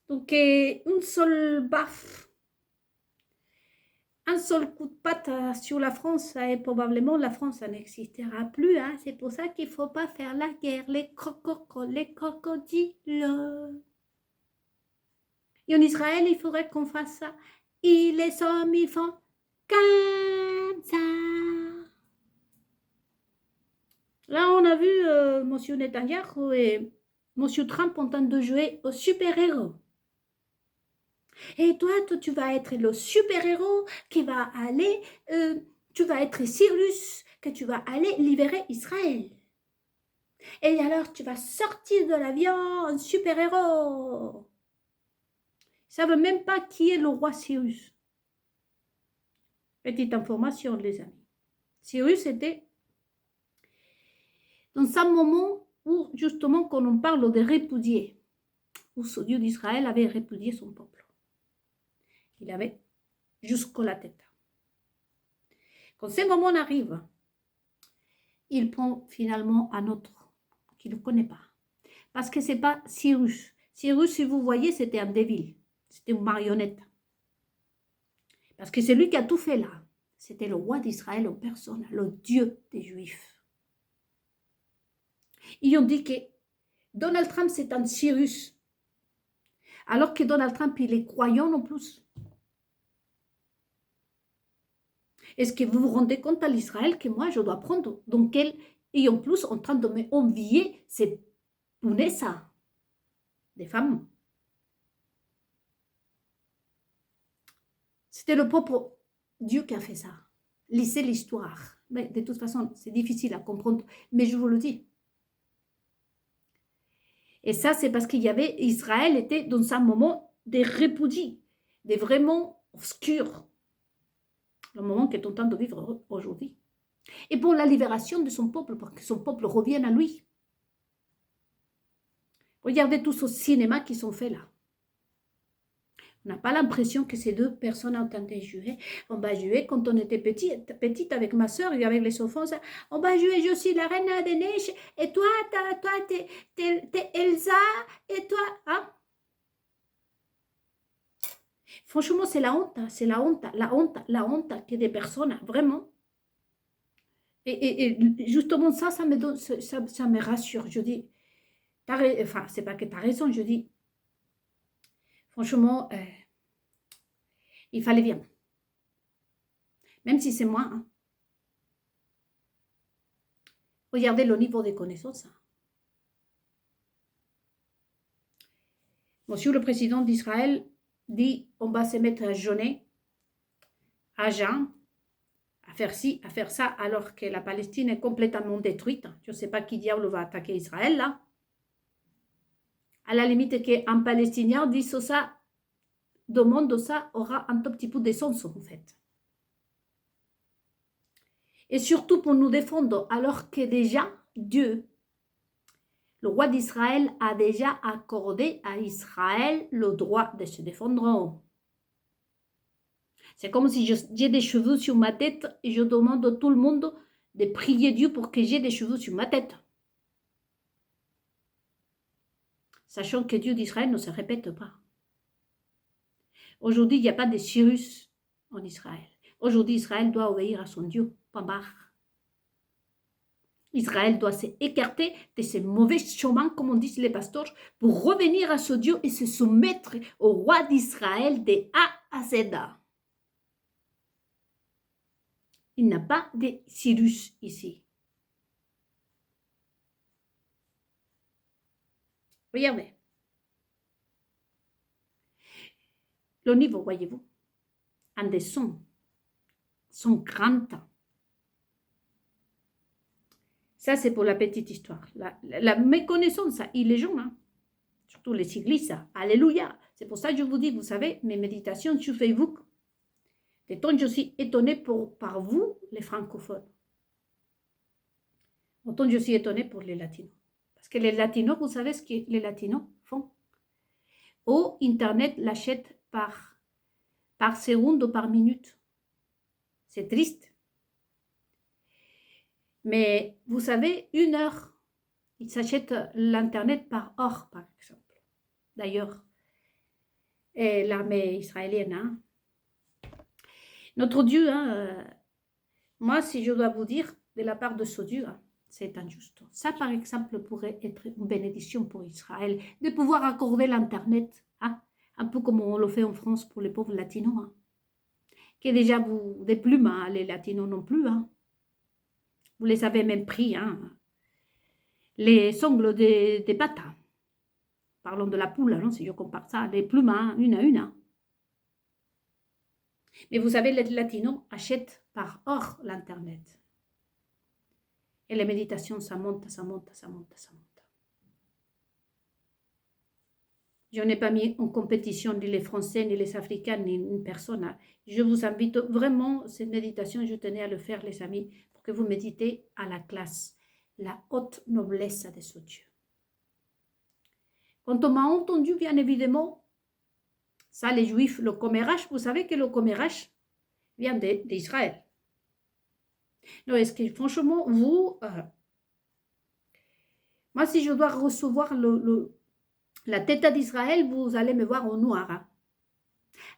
Donc, une seule baffe, un seul coup de patte sur la France, et probablement la France n'existera plus. Hein? C'est pour ça qu'il ne faut pas faire la guerre, les crocodiles. Et en Israël, il faudrait qu'on fasse ça. Et les hommes, ils font comme ça. Là, on a vu M. Netanyahu et M. Trump en train de jouer au super-héros. Et toi, tu vas être le super-héros qui va aller, tu vas être Cyrus, que tu vas aller libérer Israël. Et alors, tu vas sortir de l'avion, un super-héros. Ils ne savent même pas qui est le roi Cyrus. Petite information, les amis. Cyrus était dans un moment où, justement, quand on parle de répudier, où ce Dieu d'Israël avait répudié son peuple. Il avait jusqu'à la tête. Quand ce moment arrive, il prend finalement un autre qui ne le connaît pas. Parce que ce n'est pas Cyrus. Cyrus, si vous voyez, c'était un dévil. C'était une marionnette. Parce que c'est lui qui a tout fait là. C'était le roi d'Israël en personne, le Dieu des Juifs. Ils ont dit que Donald Trump, c'est un Cyrus. Alors que Donald Trump, il est croyant en plus. Est-ce que vous vous rendez compte à l'Israël que moi, je dois prendre donc elle, et en plus, en train de m'envier, c'est ça, des femmes. C'était le propre Dieu qui a fait ça. Lisez l'histoire. Mais de toute façon, c'est difficile à comprendre, mais je vous le dis. Et ça, c'est parce qu'il y avait, Israël était dans un moment de répudies, de vraiment obscur, le moment qu'est en train de vivre aujourd'hui. Et pour la libération de son peuple, pour que son peuple revienne à lui. Regardez tous ces cinémas qui sont faits là. On n'a pas l'impression que ces deux personnes ont tenté de jouer. On va jouer quand on était petite avec ma soeur et avec les enfants. On va jouer, je suis la reine des neiges et toi, t'es Elsa et toi, hein? Franchement, c'est la honte, c'est la honte, la honte que des personnes, vraiment. Et justement ça me donne, ça me rassure. Je dis, enfin, c'est pas que tu as raison, je dis, franchement, il fallait bien. Même si c'est moi. Hein. Regardez le niveau des connaissances. Hein. Monsieur le président d'Israël dit, on va se mettre à jeûner, à jeun, à faire ci, à faire ça, alors que la Palestine est complètement détruite. Je ne sais pas qui diable va attaquer Israël, là. À la limite qu'un Palestinien dise ça, demande ça, aura un tout petit peu de sens, en fait. Et surtout pour nous défendre, alors que déjà, Dieu, le roi d'Israël, a déjà accordé à Israël le droit de se défendre. C'est comme si j'ai des cheveux sur ma tête et je demande à tout le monde de prier Dieu pour que j'ai des cheveux sur ma tête. Sachant que Dieu d'Israël ne se répète pas. Aujourd'hui, il n'y a pas de Cyrus en Israël. Aujourd'hui, Israël doit obéir à son Dieu, pas barre. Israël doit s'écarter de ces mauvais chemins, comme on dit les pasteurs, pour revenir à ce Dieu et se soumettre au roi d'Israël de A à Z. Il n'y a pas de Cyrus ici. Regardez. Le niveau, voyez-vous, en dessous, sont grands. Ça, c'est pour la petite histoire. La méconnaissance, il est jeune, hein? Surtout les églises, alléluia. C'est pour ça que je vous dis, vous savez, mes méditations sur Facebook, de temps je suis étonnée par vous, les francophones. Autant je suis étonnée pour les latinos. Parce que les latinos, vous savez ce que les latinos font? Au Internet l'achète par seconde ou par minute. C'est triste. Mais vous savez, 1 heure, ils s'achètent l'Internet par heure, par exemple. D'ailleurs, l'armée israélienne, hein. Notre Dieu, hein, moi, si je dois vous dire, de la part de ce Dieu, hein, c'est injuste. Ça, par exemple, pourrait être une bénédiction pour Israël, de pouvoir accorder l'Internet, hein, un peu comme on le fait en France pour les pauvres latinos, hein, qui est déjà vous des plumes, hein, les latinos non plus. Hein. Vous les avez même pris, hein, les ongles des pattes. Hein. Parlons de la poule, hein, si je compare ça, les plumes, hein, une à une. Hein. Mais vous savez, les latinos achètent par heure l'Internet. Et les méditations, ça monte, ça monte, ça monte, ça monte. Je n'ai pas mis en compétition ni les Français, ni les Africains, ni une personne. Je vous invite vraiment, cette méditation, je tenais à le faire, les amis, pour que vous méditez à la classe, la haute noblesse de ce Dieu. Quand on m'a entendu, bien évidemment, ça, les Juifs, le commérage, vous savez que le commérage vient d'Israël. Non, est-ce que franchement, vous, moi, si je dois recevoir la tête d'Israël, vous allez me voir en noir. Hein.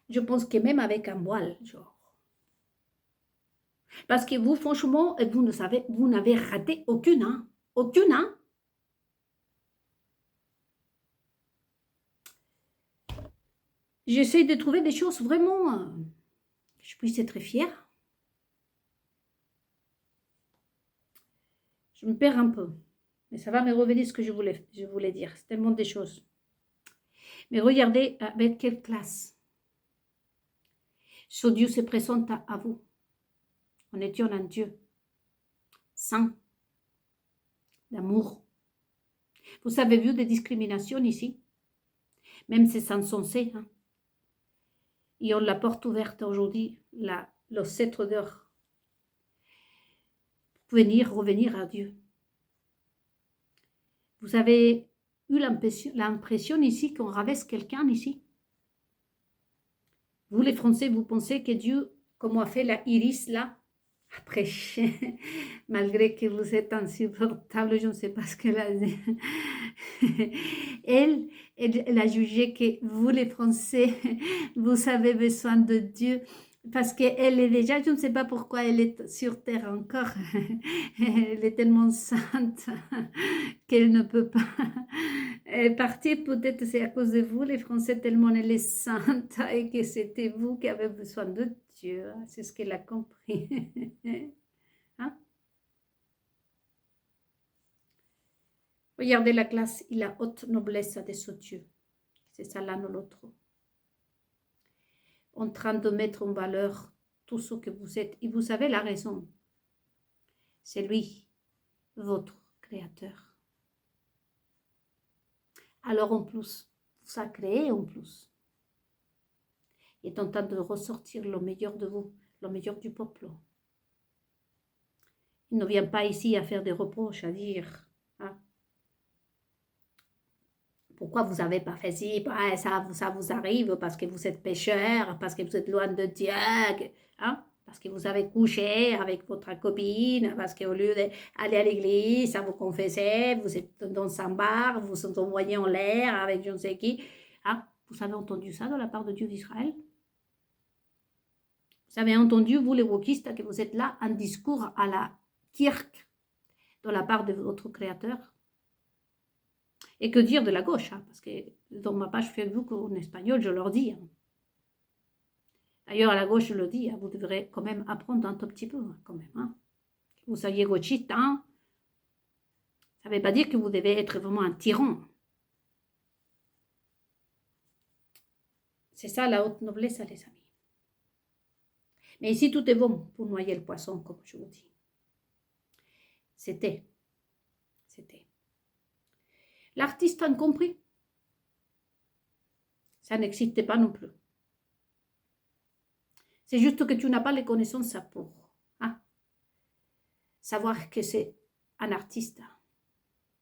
Je pense que même avec un voile, genre. Parce que vous, franchement, vous n'avez raté aucune, hein. Aucune, hein. J'essaie de trouver des choses vraiment que je puisse être fière. Je me perds un peu. Mais ça va me revenir ce que je voulais dire. C'est tellement des choses. Mais regardez avec quelle classe ce Dieu se présente à vous. En étant un Dieu saint, d'amour. Vous avez vu des discriminations ici? Même c'est insensé. Hein? Ils ont la porte ouverte aujourd'hui, le 7 d'heure. Revenir à Dieu. Vous avez eu l'impression ici qu'on rabaisse quelqu'un ici? Vous les Français, vous pensez que Dieu, comme a fait la Iris là, après, malgré que vous êtes insupportable, je ne sais pas ce qu'elle a dit. Elle a jugé que vous les Français, vous avez besoin de Dieu. Parce qu'elle est déjà, je ne sais pas pourquoi elle est sur terre encore. Elle est tellement sainte qu'elle ne peut pas partir. Peut-être c'est à cause de vous, les Français, tellement elle est sainte et que c'était vous qui avez besoin de Dieu. C'est ce qu'elle a compris. Hein? Regardez la classe, il a haute noblesse de ce Dieu. C'est ça l'un ou l'autre. En train de mettre en valeur tout ce que vous êtes. Et vous avez la raison. C'est lui, votre créateur. Alors en plus, ça a créé en plus. Il est en train de ressortir le meilleur de vous, le meilleur du peuple. Il ne vient pas ici à faire des reproches, à dire hein, pourquoi vous n'avez pas fait ci, ça vous arrive parce que vous êtes pécheur, parce que vous êtes loin de Dieu, hein, parce que vous avez couché avec votre copine, parce qu'au lieu d'aller à l'église, à vous confesser, vous êtes dans un bar, vous vous envoyez en l'air avec je ne sais qui. Hein, vous avez entendu ça de la part de Dieu d'Israël? Vous avez entendu, vous les wokistes, que vous êtes là, un discours à la kirk de la part de votre créateur? Et que dire de la gauche, hein, parce que dans ma page Facebook en espagnol, je leur dis. Hein. D'ailleurs, à la gauche, je le dis, hein, vous devrez quand même apprendre un tout petit peu, hein, quand même. Hein. Vous soyez gauchiste, hein, ça ne veut pas dire que vous devez être vraiment un tyran. C'est ça la haute noblesse, les amis. Mais ici, tout est bon pour noyer le poisson, comme je vous dis. C'était. L'artiste a compris. Ça n'existait pas non plus. C'est juste que tu n'as pas les connaissances pour hein, savoir que c'est un artiste,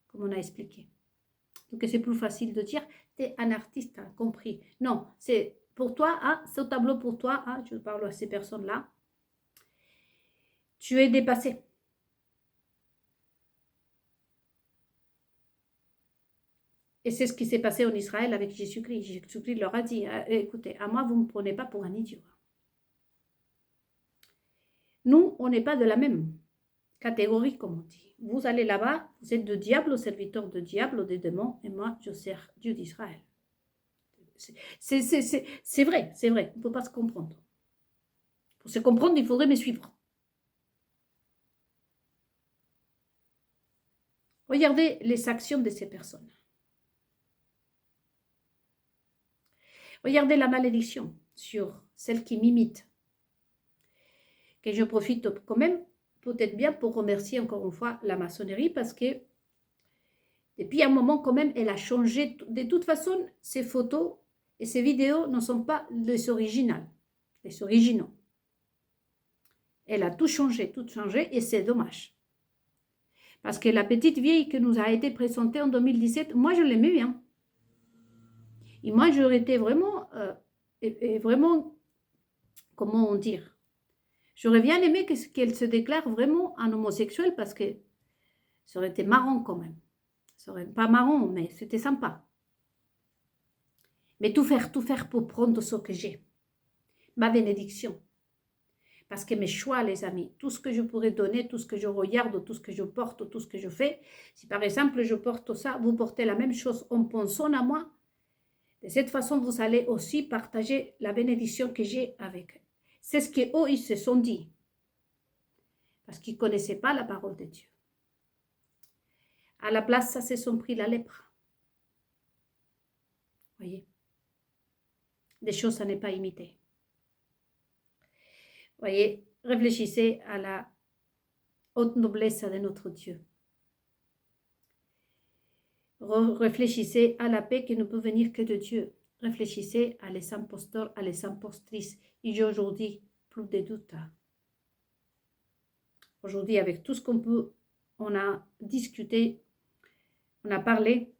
comme on a expliqué. Donc c'est plus facile de dire, tu es un artiste, compris. Non, c'est pour toi, hein, ce tableau pour toi, hein, je parle à ces personnes-là, tu es dépassé. Et c'est ce qui s'est passé en Israël avec Jésus-Christ. Jésus-Christ leur a dit, écoutez, à moi, vous ne me prenez pas pour un idiot. Nous, on n'est pas de la même catégorie, comme on dit. Vous allez là-bas, vous êtes de diable, serviteur de diable, des démons, et moi, je sers Dieu d'Israël. C'est vrai, on ne peut pas se comprendre. Pour se comprendre, il faudrait me suivre. Regardez les actions de ces personnes. Regardez la malédiction sur celle qui m'imite. Que je profite quand même, peut-être bien pour remercier encore une fois la maçonnerie parce que depuis un moment quand même, elle a changé. De toute façon, ces photos et ces vidéos ne sont pas les originales, les originaux. Elle a tout changé et c'est dommage. Parce que la petite vieille qui nous a été présentée en 2017, moi je l'aimais bien. Et moi j'aurais été vraiment, vraiment, comment dire, j'aurais bien aimé qu'elle se déclare vraiment un homosexuel parce que ça aurait été marrant quand même. Ça aurait pas marrant, mais c'était sympa. Mais tout faire pour prendre ce que j'ai. Ma bénédiction. Parce que mes choix, les amis, tout ce que je pourrais donner, tout ce que je regarde, tout ce que je porte, tout ce que je fais, si par exemple je porte ça, vous portez la même chose en pensant à moi, de cette façon, vous allez aussi partager la bénédiction que j'ai avec eux. C'est ce qu'eux, ils se sont dit. Parce qu'ils ne connaissaient pas la parole de Dieu. À la place, ça se sont pris la lèpre. Voyez, des choses à ne pas imiter. Voyez, réfléchissez à la haute noblesse de notre Dieu. Réfléchissez à la paix qui ne peut venir que de Dieu. Réfléchissez à les imposteurs, à les impostrices. Et j'ai aujourd'hui plus de doutes. Aujourd'hui, avec tout ce qu'on peut, on a discuté, on a parlé,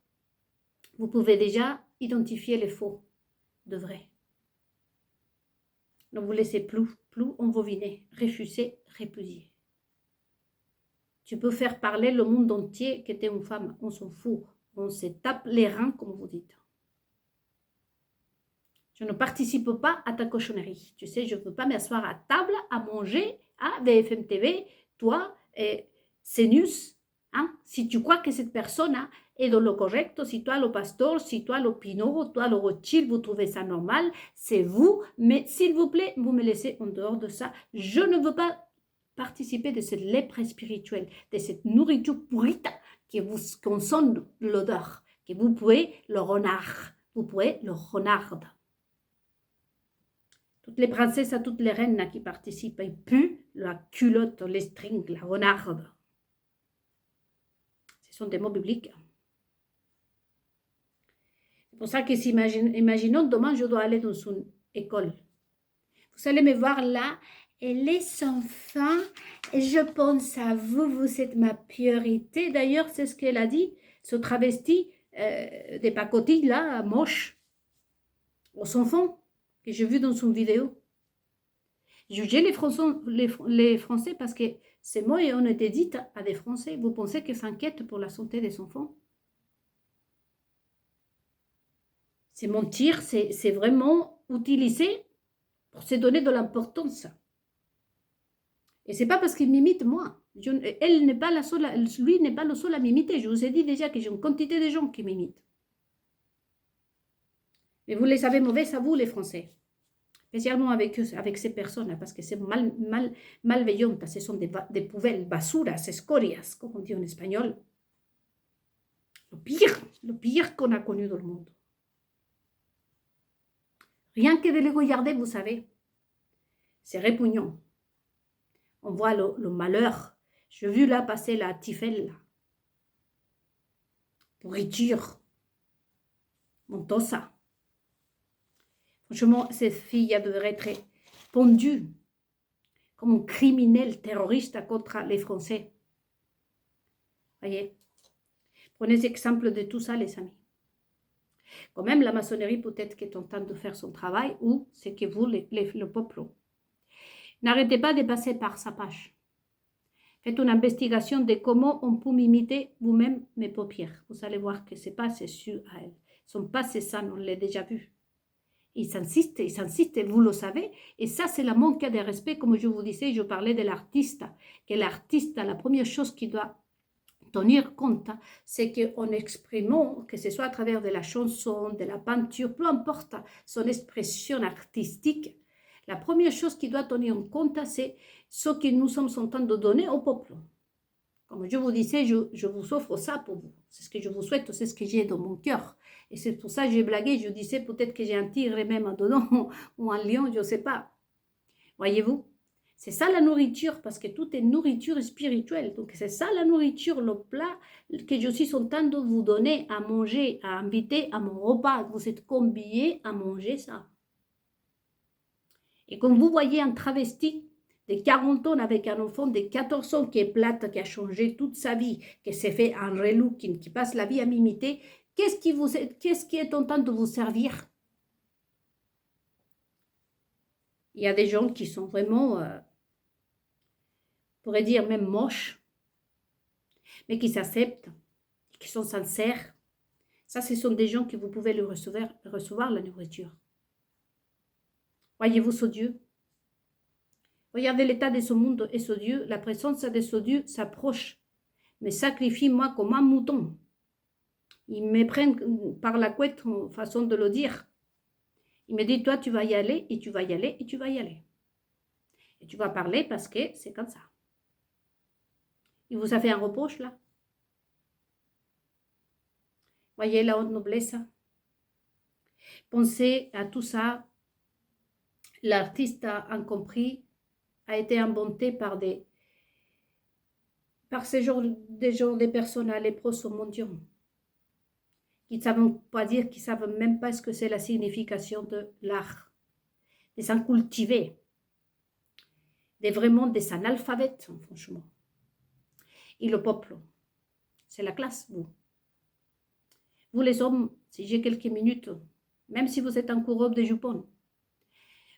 vous pouvez déjà identifier les faux de vrai. Ne vous laissez plus envoviner, refuser, répudier. Tu peux faire parler le monde entier que tu es une femme, on s'en fout. On se tape les reins, comme vous dites. Je ne participe pas à ta cochonnerie. Tu sais, je ne veux pas m'asseoir à table à manger à BFM TV, toi et CNews. Hein? Si tu crois que cette personne est dans le correct, si toi le pasteur, si toi le Pinot, toi le Rothschild, vous trouvez ça normal, c'est vous. Mais s'il vous plaît, vous me laissez en dehors de ça. Je ne veux pas participer de cette lèpre spirituelle, de cette nourriture pourrite qui vous consomme l'odeur, que vous pouvez le renard, vous pouvez le renard. Toutes les princesses, à toutes les reines qui participent, ils puent la culotte, les strings, la renarde. Ce sont des mots bibliques. C'est pour ça que imaginons demain je dois aller dans une école. Vous allez me voir là, et les enfants, je pense à vous, vous êtes ma priorité. D'ailleurs, c'est ce qu'elle a dit, ce travesti des pacotilles là, moche, au son fond, que j'ai vu dans son vidéo. Jugez les Français parce que ces mots ont été dits à des Français. Vous pensez qu'ils s'inquiètent pour la santé des enfants? C'est mentir, c'est vraiment utiliser pour se donner de l'importance. Et c'est pas parce qu'il m'imite moi. Elle n'est pas la seule, lui n'est pas le seul à m'imiter. Je vous ai dit déjà que j'ai une quantité de gens qui m'imitent. Mais vous les avez mauvais, à vous les Français. Spécialement avec eux, avec ces personnes, parce que c'est malveillantes, ce sont des poubelles, basuras, escorias, comme on dit en espagnol. Le pire qu'on a connu dans le monde. Rien que de les regarder, vous savez, c'est répugnant. On voit le malheur. J'ai vu là passer la tifelle, pourriture, montosa. Franchement, cette fille devrait être pendue comme un criminel terroriste contre les Français. Voyez, prenez exemple de tout ça, les amis. Quand même, la maçonnerie peut-être qu'elle est en train de faire son travail, ou c'est que vous, le peuple. N'arrêtez pas de passer par sa page. Faites une investigation de comment on peut m'imiter vous-même mes paupières. Vous allez voir que ce n'est pas sûr à elles. Elles ne sont pas ça, on l'a déjà vu. Ils insistent, vous le savez. Et ça, c'est le manque de respect. Comme je vous disais, je parlais de l'artiste. Que l'artiste, la première chose qu'il doit tenir compte, c'est qu'en exprimant, que ce soit à travers de la chanson, de la peinture, peu importe son expression artistique, la première chose qu'il doit tenir compte, c'est ce que nous sommes en train de donner au peuple. Comme je vous disais, je vous offre ça pour vous. C'est ce que je vous souhaite, c'est ce que j'ai dans mon cœur. Et c'est pour ça que j'ai blagué, je disais peut-être que j'ai un tigre même dedans, ou un lion, je ne sais pas. Voyez-vous? C'est ça la nourriture, parce que tout est nourriture spirituelle. Donc c'est ça la nourriture, le plat que je suis en train de vous donner à manger, à inviter à mon repas. Vous êtes combien à manger ça? Et comme vous voyez un travesti de 40 ans avec un enfant de 14 ans qui est plate, qui a changé toute sa vie, qui s'est fait un relooking, qui passe la vie à m'imiter, qu'est-ce qui est en train de vous servir? Il y a des gens qui sont vraiment, on pourrait dire même moches, mais qui s'acceptent, qui sont sincères. Ça, ce sont des gens que vous pouvez recevoir la nourriture. Voyez-vous ce Dieu? Regardez l'état de ce monde et ce Dieu, la présence de ce Dieu s'approche, me sacrifie moi comme un mouton. Ils me prennent par la couette, façon de le dire. Il me dit, toi, tu vas y aller, et tu vas y aller, et tu vas y aller. Et tu vas parler parce que c'est comme ça. Il vous a fait un reproche, là. Voyez la haute noblesse. Pensez à tout ça. L'artiste a incompris, a été inventé par ces gens, des personnes à lépreux mondiaux. qui ne savent pas dire, qui ne savent même pas ce que c'est la signification de l'art, des sans cultivés, vraiment des analphabètes, franchement. Et le peuple, c'est la classe, vous. Vous les hommes, si j'ai quelques minutes, même si vous êtes en robe de jupon,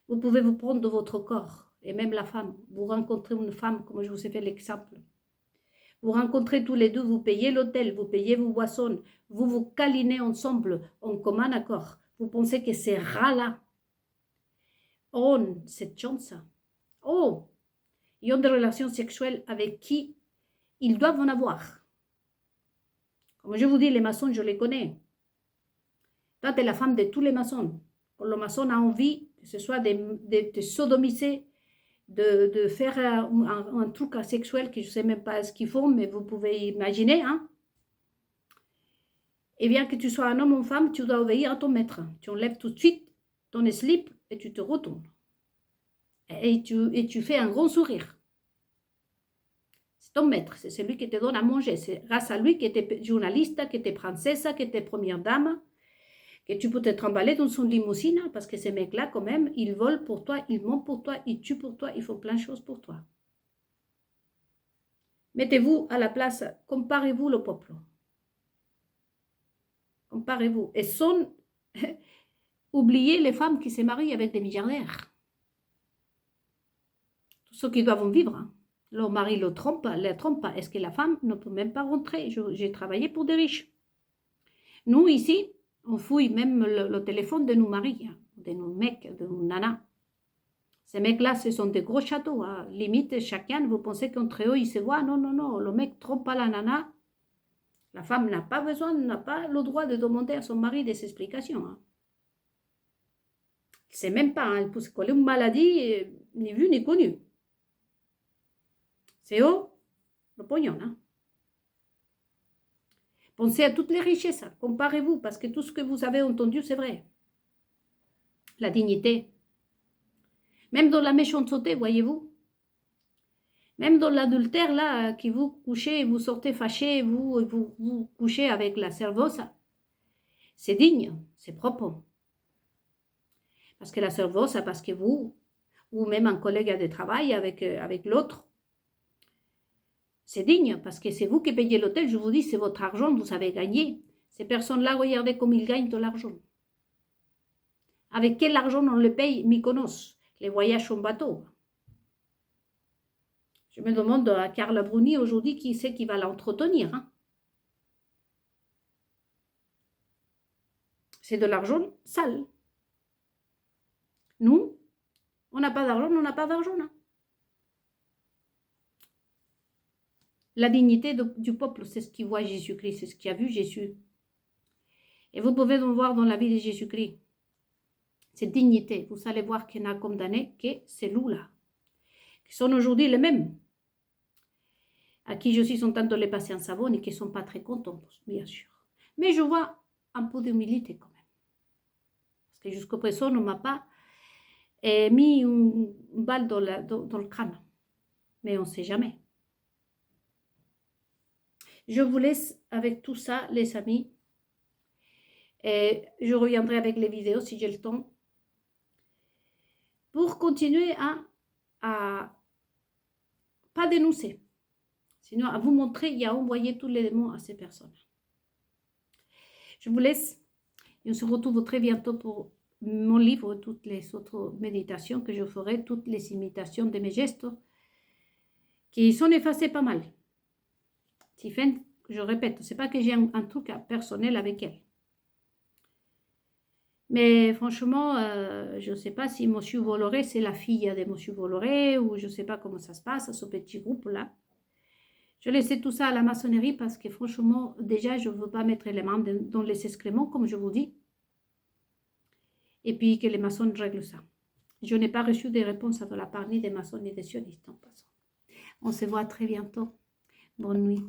vous pouvez vous prendre de votre corps, et même la femme. Vous rencontrez une femme, comme je vous ai fait l'exemple. Vous rencontrez tous les deux, vous payez l'hôtel, vous payez vos boissons, vous vous câlinez ensemble, en commun accord. Vous pensez que c'est ras-là. Oh, cette chance. Oh, ils ont des relations sexuelles avec qui ils doivent en avoir. Comme je vous dis, les maçons, je les connais. Toi, tu es la femme de tous les maçons. Quand le maçon a envie, que ce soit de sodomiser, de faire un truc sexuel que je ne sais même pas ce qu'ils font, mais vous pouvez imaginer, hein. Et bien que tu sois un homme ou une femme, tu dois obéir à ton maître. Tu enlèves tout de suite ton slip et tu te retournes. Et tu fais un grand sourire. C'est ton maître, c'est celui qui te donne à manger. C'est grâce à lui que tu es journaliste, que tu es princesse, que tu es première dame, que tu peux te trimballer dans son limousine, parce que ces mecs-là, quand même, ils volent pour toi, ils mentent pour toi, ils tuent pour toi, ils font plein de choses pour toi. Mettez-vous à la place, comparez-vous le peuple. Comparez-vous. Et sans oublier les femmes qui se marient avec des milliardaires. Tous ceux qui doivent en vivre. Hein. Leur mari le trompe, les trompe. Est-ce que la femme ne peut même pas rentrer? J'ai travaillé pour des riches. Nous, ici, on fouille même le téléphone de nos maris, hein, de nos mecs, de nos nanas. Ces mecs-là, ce sont des gros châteaux. Hein. Limite, chacun, vous pensez qu'entre eux, ils se voient. Non, non, non. Le mec trompe pas la nana. La femme n'a pas besoin, n'a pas le droit de demander à son mari des explications. Hein. Il ne sait même pas. Hein. Elle peut se coller une maladie, ni vue ni connue. C'est eux, le pognon. Hein. Pensez à toutes les richesses. Hein. Comparez-vous, parce que tout ce que vous avez entendu, c'est vrai. La dignité. Même dans la méchanceté, voyez-vous. Même dans l'adultère, là, qui vous couchez, vous sortez fâché, vous couchez avec la cervoise, c'est digne, c'est propre. Parce que la cervoise, parce que vous, ou même un collègue de travail avec l'autre, c'est digne, parce que c'est vous qui payez l'hôtel, je vous dis, c'est votre argent, vous avez gagné. Ces personnes-là, regardez comme ils gagnent de l'argent. Avec quel argent on le paye, Mykonos, les voyages en bateau. Je me demande à Carla Bruni aujourd'hui qui c'est qui va l'entretenir. Hein. C'est de l'argent sale. Nous, on n'a pas d'argent, on n'a pas d'argent. Hein. La dignité du peuple, c'est ce qui voit Jésus-Christ, c'est ce qui a vu Jésus. Et vous pouvez donc voir dans la vie de Jésus-Christ, cette dignité. Vous allez voir qu'il y en a condamné que ces loups-là, qui sont aujourd'hui les mêmes, à qui je suis en train de les passer en savon et qui ne sont pas très contents, bien sûr. Mais je vois un peu d'humilité quand même. Parce que jusqu'au présent, on ne m'a pas mis une balle dans le crâne. Mais on ne sait jamais. Je vous laisse avec tout ça, les amis. Et je reviendrai avec les vidéos si j'ai le temps. Pour continuer à pas dénoncer. Sinon, à vous montrer, il y a envoyé tous les démons à ces personnes. Je vous laisse. Et on se retrouve très bientôt pour mon livre, toutes les autres méditations que je ferai, toutes les imitations de mes gestes qui sont effacés pas mal. Tiffen, je répète, c'est pas que j'ai un truc personnel avec elle. Mais franchement, je ne sais pas si M. Bolloré, c'est la fille de M. Bolloré, ou je ne sais pas comment ça se passe, ce petit groupe-là. Je laissais tout ça à la maçonnerie parce que franchement, déjà, je ne veux pas mettre les mains dans les excréments, comme je vous dis. Et puis que les maçons règlent ça. Je n'ai pas reçu de réponse de la part ni des maçons ni des sionistes en passant. On se voit très bientôt. Bonne nuit.